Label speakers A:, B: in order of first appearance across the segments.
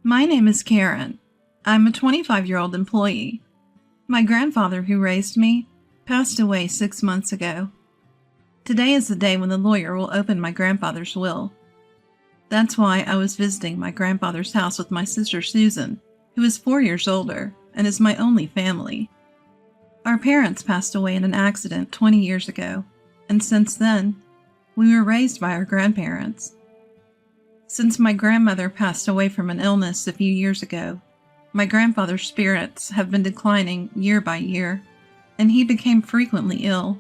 A: My name is Karen. I'm a 25-year-old employee. My grandfather, who raised me, passed away 6 months ago. Today is the day when the lawyer will open my grandfather's will. That's why I was visiting my grandfather's house with my sister Susan, who is 4 years older and is my only family. Our parents passed away in an accident 20 years ago, and since then, we were raised by our grandparents. Since my grandmother passed away from an illness a few years ago, my grandfather's spirits have been declining year by year, and he became frequently ill.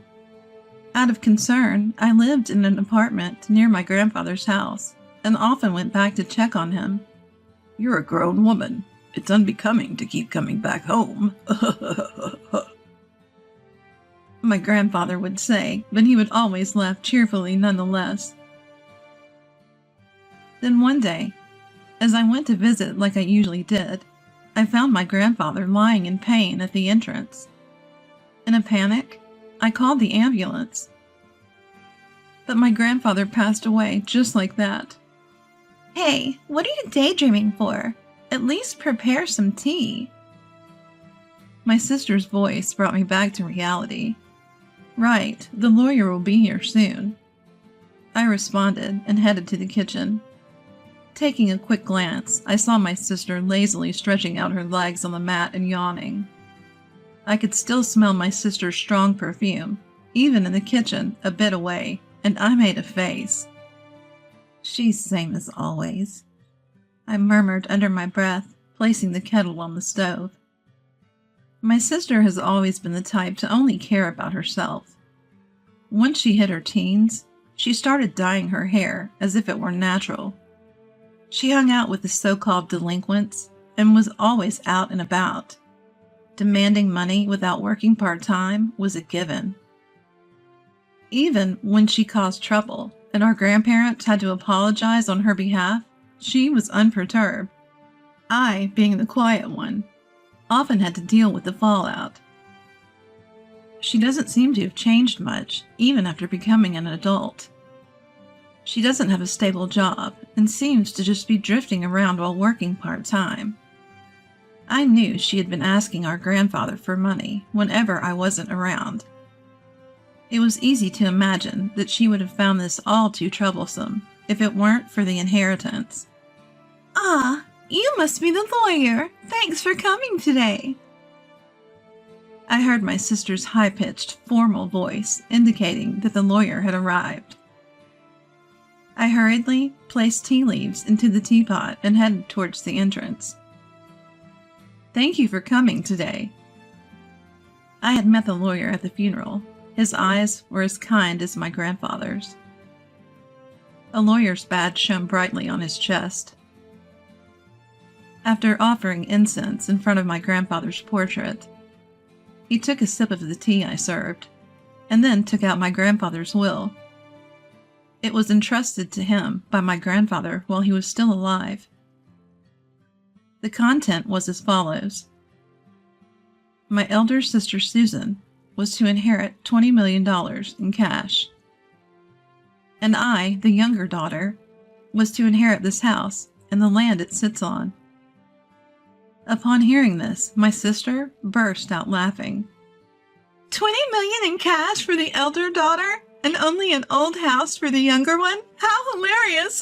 A: Out of concern, I lived in an apartment near my grandfather's house and often went back to check on him.
B: "You're a grown woman. It's unbecoming to keep coming back home,"
A: my grandfather would say, but he would always laugh cheerfully nonetheless. Then one day, as I went to visit like I usually did, I found my grandfather lying in pain at the entrance. In a panic, I called the ambulance. But my grandfather passed away just like that. "Hey, what are you daydreaming for? At least prepare some tea." My sister's voice brought me back to reality. Right, the lawyer will be here soon. I responded and headed to the kitchen. Taking a quick glance, I saw my sister lazily stretching out her legs on the mat and yawning. I could still smell my sister's strong perfume, even in the kitchen, a bit away, and I made a face. "She's same as always," I murmured under my breath, placing the kettle on the stove. My sister has always been the type to only care about herself. Once she hit her teens, she started dyeing her hair as if it were natural. She hung out with the so-called delinquents and was always out and about. Demanding money without working part-time was a given. Even when she caused trouble and our grandparents had to apologize on her behalf, she was unperturbed. I, being the quiet one, often had to deal with the fallout. She doesn't seem to have changed much, even after becoming an adult. She doesn't have a stable job and seems to just be drifting around while working part-time. I knew she had been asking our grandfather for money whenever I wasn't around. It was easy to imagine that she would have found this all too troublesome if it weren't for the inheritance. "Ah, you must be the lawyer. Thanks for coming today." I heard my sister's high-pitched, formal voice indicating that the lawyer had arrived. I hurriedly placed tea leaves into the teapot and headed towards the entrance. "Thank you for coming today." I had met the lawyer at the funeral. His eyes were as kind as my grandfather's. A lawyer's badge shone brightly on his chest. After offering incense in front of my grandfather's portrait, he took a sip of the tea I served, and then took out my grandfather's will. It was entrusted to him by my grandfather while he was still alive. The content was as follows. My elder sister Susan was to inherit $20 million in cash. And I, the younger daughter, was to inherit this house and the land it sits on. Upon hearing this, my sister burst out laughing. "$20 million in cash for the elder daughter? And only an old house for the younger one? How hilarious!"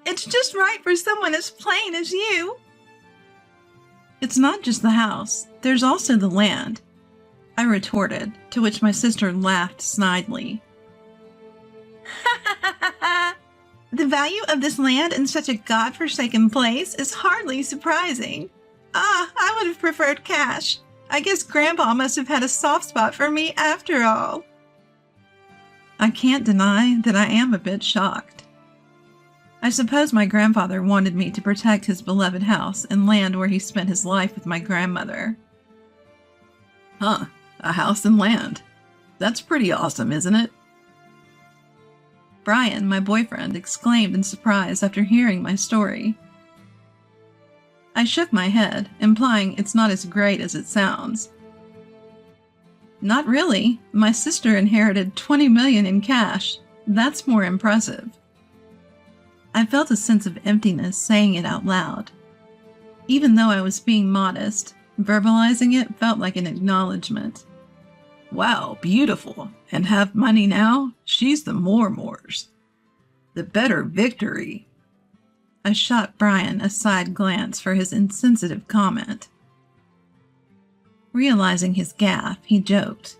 A: "It's just right for someone as plain as you." "It's not just the house. There's also the land," I retorted, to which my sister laughed snidely. "The value of this land in such a godforsaken place is hardly surprising. I would have preferred cash. I guess Grandpa must have had a soft spot for me after all." I can't deny that I am a bit shocked. I suppose my grandfather wanted me to protect his beloved house and land where he spent his life with my grandmother.
B: "Huh, a house and land. That's pretty awesome, isn't it?"
A: Brian, my boyfriend, exclaimed in surprise after hearing my story. I shook my head, implying it's not as great as it sounds. "Not really. My sister inherited $20 million in cash. That's more impressive." I felt a sense of emptiness saying it out loud. Even though I was being modest, verbalizing it felt like an acknowledgement.
B: Wow, beautiful. And have money now? She's the Moores. The better victory.
A: I shot Brian a side glance for his insensitive comment. Realizing his gaffe, he joked.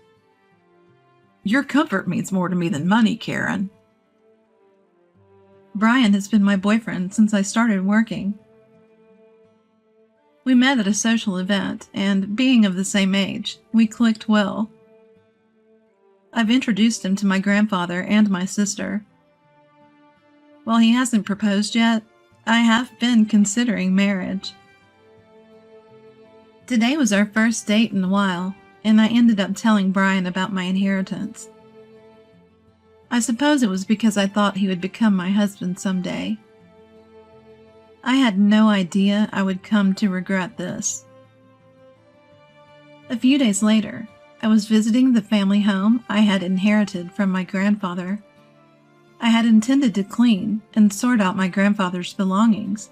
B: Your comfort means more to me than money, Karen.
A: Brian has been my boyfriend since I started working. We met at a social event, and being of the same age, we clicked well. I've introduced him to my grandfather and my sister. While he hasn't proposed yet, I have been considering marriage. Today was our first date in a while, and I ended up telling Brian about my inheritance. I suppose it was because I thought he would become my husband someday. I had no idea I would come to regret this. A few days later, I was visiting the family home I had inherited from my grandfather. I had intended to clean and sort out my grandfather's belongings.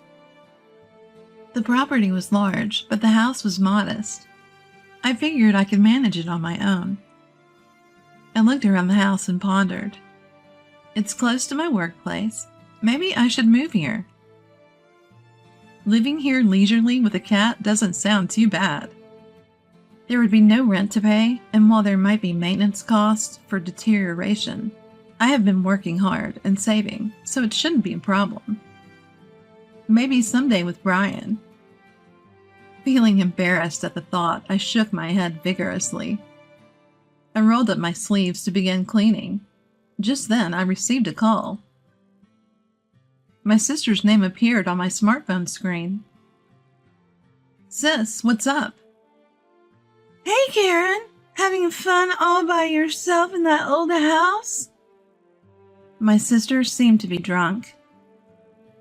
A: The property was large, but the house was modest. I figured I could manage it on my own. I looked around the house and pondered. It's close to my workplace. Maybe I should move here. Living here leisurely with a cat doesn't sound too bad. There would be no rent to pay, and while there might be maintenance costs for deterioration, I have been working hard and saving, so it shouldn't be a problem. Maybe someday with Brian. Feeling embarrassed at the thought, I shook my head vigorously. I rolled up my sleeves to begin cleaning. Just then, I received a call. My sister's name appeared on my smartphone screen. Sis, what's up? Hey, Karen! Having fun all by yourself in that old house? My sister seemed to be drunk.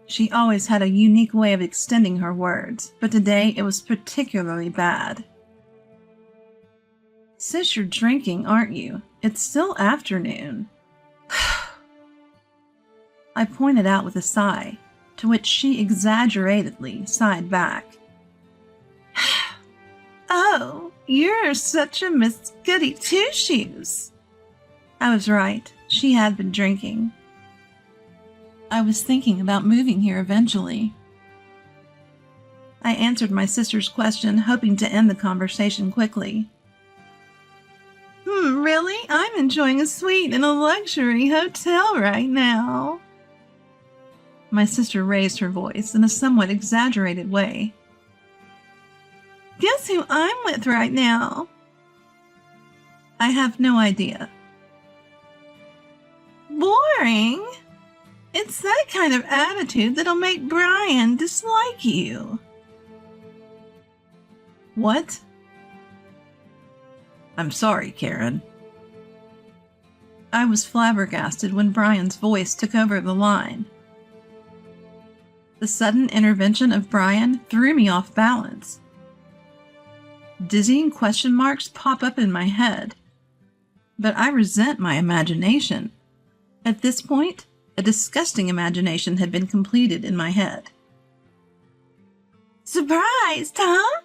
A: She always had a unique way of extending her words, but today it was particularly bad. Sis, you're drinking, aren't you? It's still afternoon. I pointed out with a sigh, to which she exaggeratedly sighed back. Oh, you're such a Miss Goody Two-Shoes. I was right. She had been drinking. I was thinking about moving here eventually. I answered my sister's question, hoping to end the conversation quickly. Really? I'm enjoying a suite in a luxury hotel right now. My sister raised her voice in a somewhat exaggerated way. Guess who I'm with right now? I have no idea. Boring? It's that kind of attitude that'll make Brian dislike you. What?
B: I'm sorry, Karen.
A: I was flabbergasted when Brian's voice took over the line. The sudden intervention of Brian threw me off balance. Dizzying question marks pop up in my head. But I resent my imagination. At this point, a disgusting imagination had been completed in my head. Surprised, huh?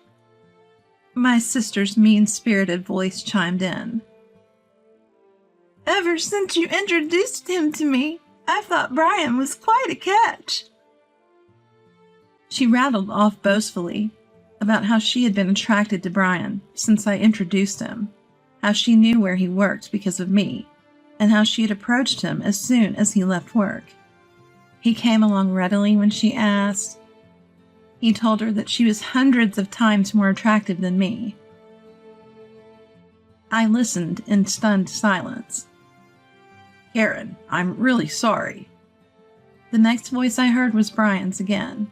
A: My sister's mean-spirited voice chimed in. Ever since you introduced him to me, I thought Brian was quite a catch. She rattled off boastfully about how she had been attracted to Brian since I introduced him, how she knew where he worked because of me, and how she had approached him as soon as he left work. He came along readily when she asked. He told her that she was hundreds of times more attractive than me. I listened in stunned silence.
B: Karen, I'm really sorry.
A: The next voice I heard was Brian's again.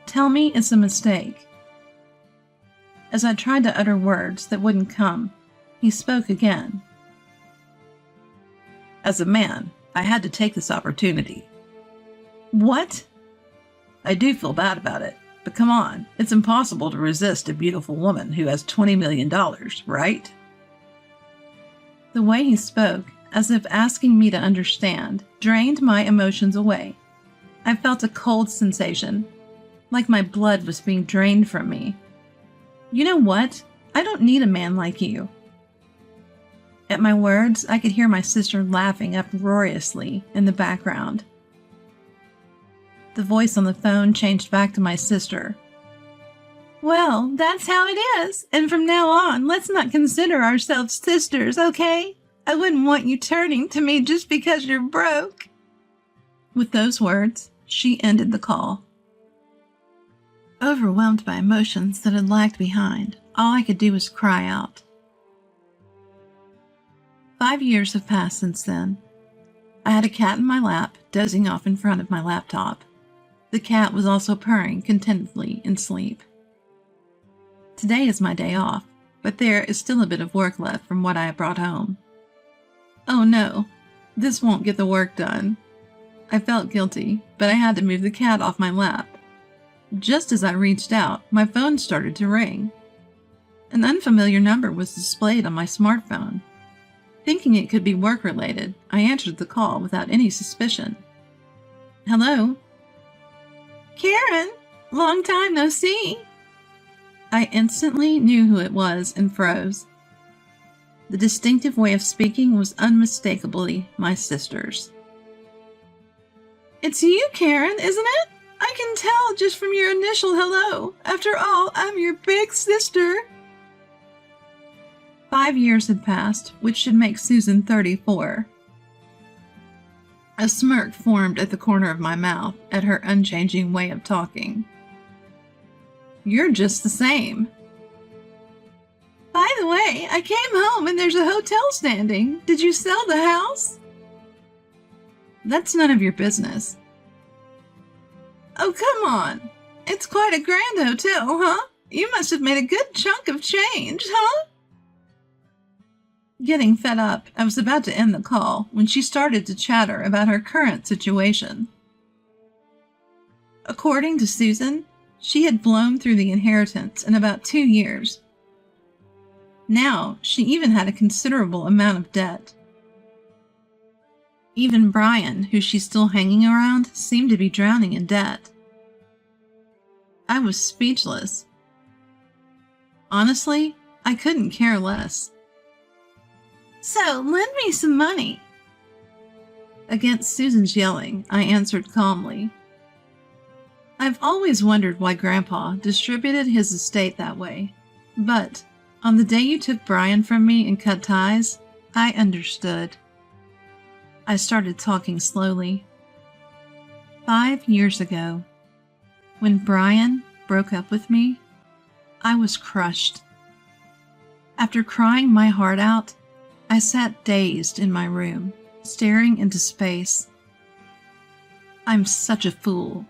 A: Tell me it's a mistake. As I tried to utter words that wouldn't come, he spoke again.
B: As a man, I had to take this opportunity.
A: What?
B: I do feel bad about it, but come on, it's impossible to resist a beautiful woman who has $20 million, right?
A: The way he spoke, as if asking me to understand, drained my emotions away. I felt a cold sensation, like my blood was being drained from me. You know what? I don't need a man like you. At my words, I could hear my sister laughing uproariously in the background. The voice on the phone changed back to my sister. Well, that's how it is, and from now on, let's not consider ourselves sisters, okay? I wouldn't want you turning to me just because you're broke. With those words, she ended the call. Overwhelmed by emotions that had lagged behind, all I could do was cry out. 5 years have passed since then. I had a cat in my lap, dozing off in front of my laptop. The cat was also purring contentedly in sleep. Today is my day off, but there is still a bit of work left from what I have brought home. Oh no, this won't get the work done. I felt guilty, but I had to move the cat off my lap. Just as I reached out, my phone started to ring. An unfamiliar number was displayed on my smartphone. Thinking it could be work-related, I answered the call without any suspicion. Hello? Karen, long time no see. I instantly knew who it was and froze. The distinctive way of speaking was unmistakably my sister's. It's you, Karen, isn't it? I can tell just from your initial hello. After all, I'm your big sister. 5 years had passed, which should make Susan 34. A smirk formed at the corner of my mouth at her unchanging way of talking. You're just the same. By the way, I came home and there's a hotel standing. Did you sell the house? That's none of your business. Oh, come on. It's quite a grand hotel, huh? You must have made a good chunk of change, huh? Getting fed up, I was about to end the call when she started to chatter about her current situation. According to Susan, she had blown through the inheritance in about 2 years. Now, she even had a considerable amount of debt. Even Brian, who she's still hanging around, seemed to be drowning in debt. I was speechless. Honestly, I couldn't care less. So, lend me some money. Against Susan's yelling, I answered calmly. I've always wondered why Grandpa distributed his estate that way, but on the day you took Brian from me and cut ties, I understood. I started talking slowly. 5 years ago, when Brian broke up with me, I was crushed. After crying my heart out, I sat dazed in my room, staring into space. I'm such a fool.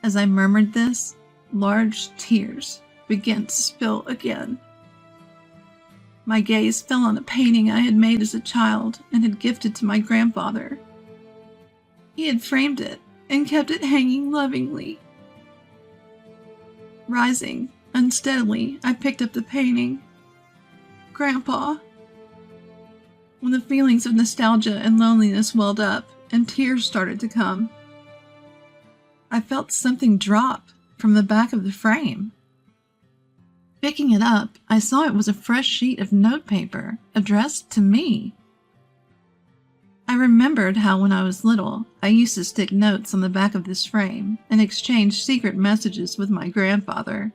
A: As I murmured this, large tears began to spill again. My gaze fell on a painting I had made as a child and had gifted to my grandfather. He had framed it and kept it hanging lovingly. Rising unsteadily, I picked up the painting. Grandpa. When the feelings of nostalgia and loneliness welled up and tears started to come, I felt something drop from the back of the frame. Picking it up, I saw it was a fresh sheet of notepaper addressed to me. I remembered how when I was little, I used to stick notes on the back of this frame and exchange secret messages with my grandfather.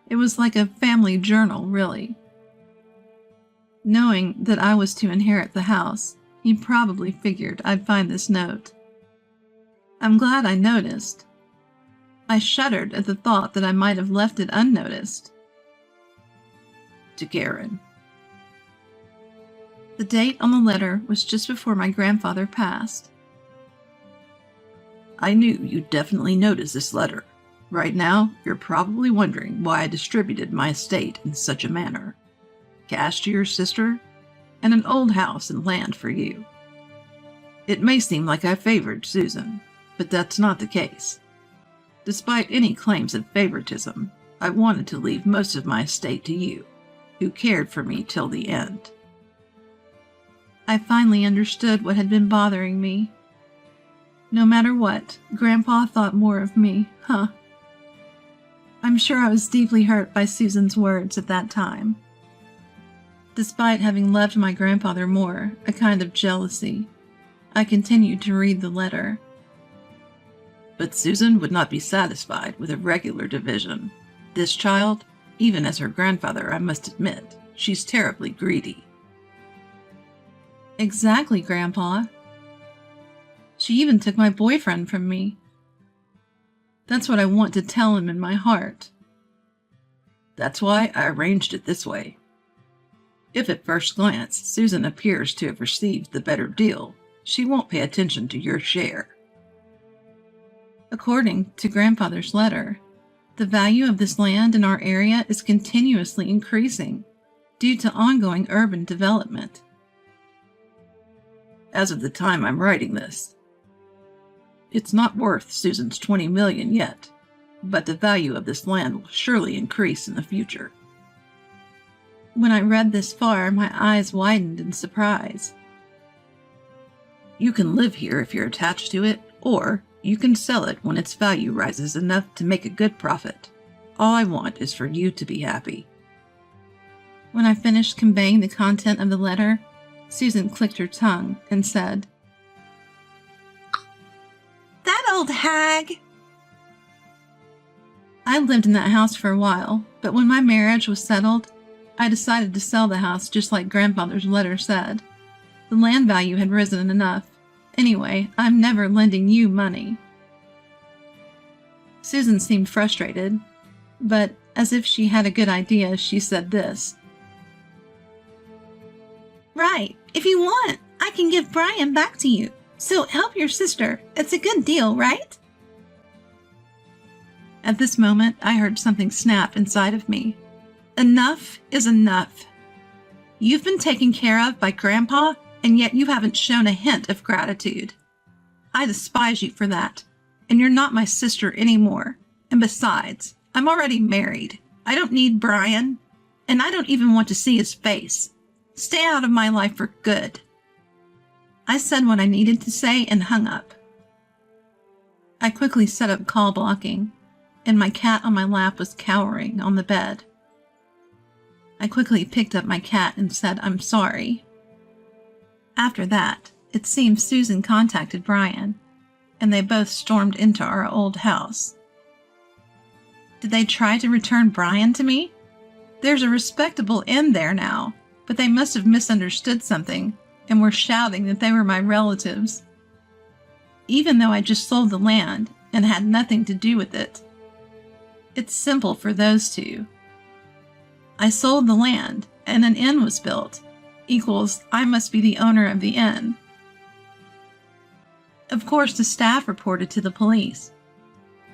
A: It was like a family journal, really. Knowing that I was to inherit the house, he probably figured I'd find this note. I'm glad I noticed. I shuddered at the thought that I might have left it unnoticed. To Karen. The date on the letter was just before my grandfather passed. I knew you'd definitely notice this letter. Right now, you're probably wondering why I distributed my estate in such a manner. Cash to your sister, and an old house and land for you. It may seem like I favored Susan, but that's not the case. Despite any claims of favoritism, I wanted to leave most of my estate to you, who cared for me till the end. I finally understood what had been bothering me. No matter what, Grandpa thought more of me, huh? I'm sure I was deeply hurt by Susan's words at that time. Despite having loved my grandfather more, a kind of jealousy, I continued to read the letter.
B: But Susan would not be satisfied with a regular division. This child, even as her grandfather, I must admit, she's terribly greedy.
A: Exactly, Grandpa. She even took my boyfriend from me. That's what I want to tell him in my heart.
B: That's why I arranged it this way. If at first glance Susan appears to have received the better deal, she won't pay attention to your share.
A: According to Grandfather's letter, the value of this land in our area is continuously increasing due to ongoing urban development.
B: As of the time I'm writing this, it's not worth Susan's $20 million yet, but the value of this land will surely increase in the future.
A: When I read this far, my eyes widened in surprise.
B: You can live here if you're attached to it, or you can sell it when its value rises enough to make a good profit. All I want is for you to be happy.
A: When I finished conveying the content of the letter, Susan clicked her tongue and said, "That old hag!" I lived in that house for a while, but when my marriage was settled, I decided to sell the house just like Grandfather's letter said. The land value had risen enough. Anyway, I'm never lending you money. Susan seemed frustrated, but as if she had a good idea, she said this. "Right, if you want, I can give Brian back to you. So help your sister. It's a good deal, right?" At this moment, I heard something snap inside of me. Enough is enough. You've been taken care of by Grandpa, and yet you haven't shown a hint of gratitude. I despise you for that, and you're not my sister anymore. And besides, I'm already married. I don't need Brian, and I don't even want to see his face. Stay out of my life for good. I said what I needed to say and hung up. I quickly set up call blocking, and my cat on my lap was cowering on the bed. I quickly picked up my cat and said, "I'm sorry." After that, it seems Susan contacted Brian, and they both stormed into our old house. Did they try to return Brian to me? There's a respectable inn there now, but they must have misunderstood something and were shouting that they were my relatives. Even though I just sold the land and had nothing to do with it. It's simple for those two. I sold the land, and an inn was built, equals I must be the owner of the inn. Of course, the staff reported to the police.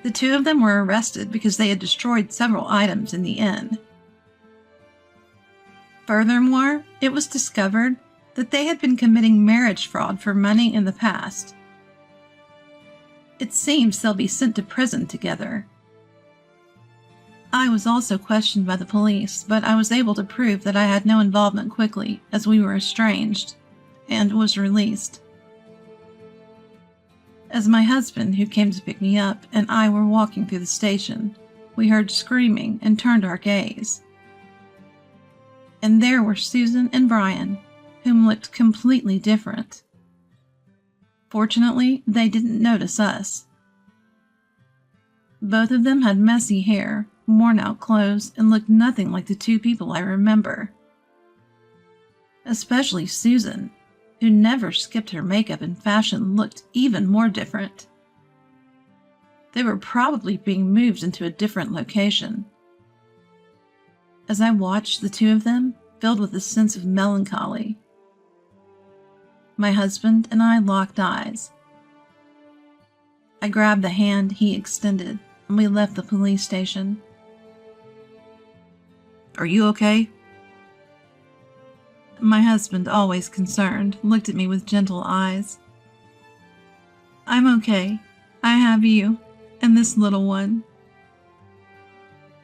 A: The two of them were arrested because they had destroyed several items in the inn. Furthermore, it was discovered that they had been committing marriage fraud for money in the past. It seems they'll be sent to prison together. I was also questioned by the police, but I was able to prove that I had no involvement quickly, as we were estranged, and was released. As my husband, who came to pick me up, and I were walking through the station, we heard screaming and turned our gaze. And there were Susan and Brian, whom looked completely different. Fortunately, they didn't notice us. Both of them had messy hair, worn-out clothes, and looked nothing like the two people I remember. Especially Susan, who never skipped her makeup and fashion, looked even more different. They were probably being moved into a different location. As I watched the two of them, filled with a sense of melancholy, my husband and I locked eyes. I grabbed the hand he extended, and we left the police station.
B: "Are you okay?"
A: My husband, always concerned, looked at me with gentle eyes. "I'm okay. I have you, and this little one."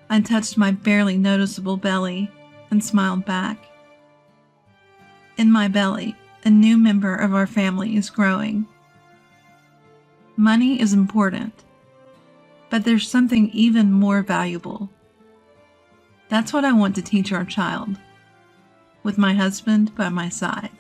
A: I touched my barely noticeable belly and smiled back. In my belly, a new member of our family is growing. Money is important, but there's something even more valuable. That's what I want to teach our child, with my husband by my side.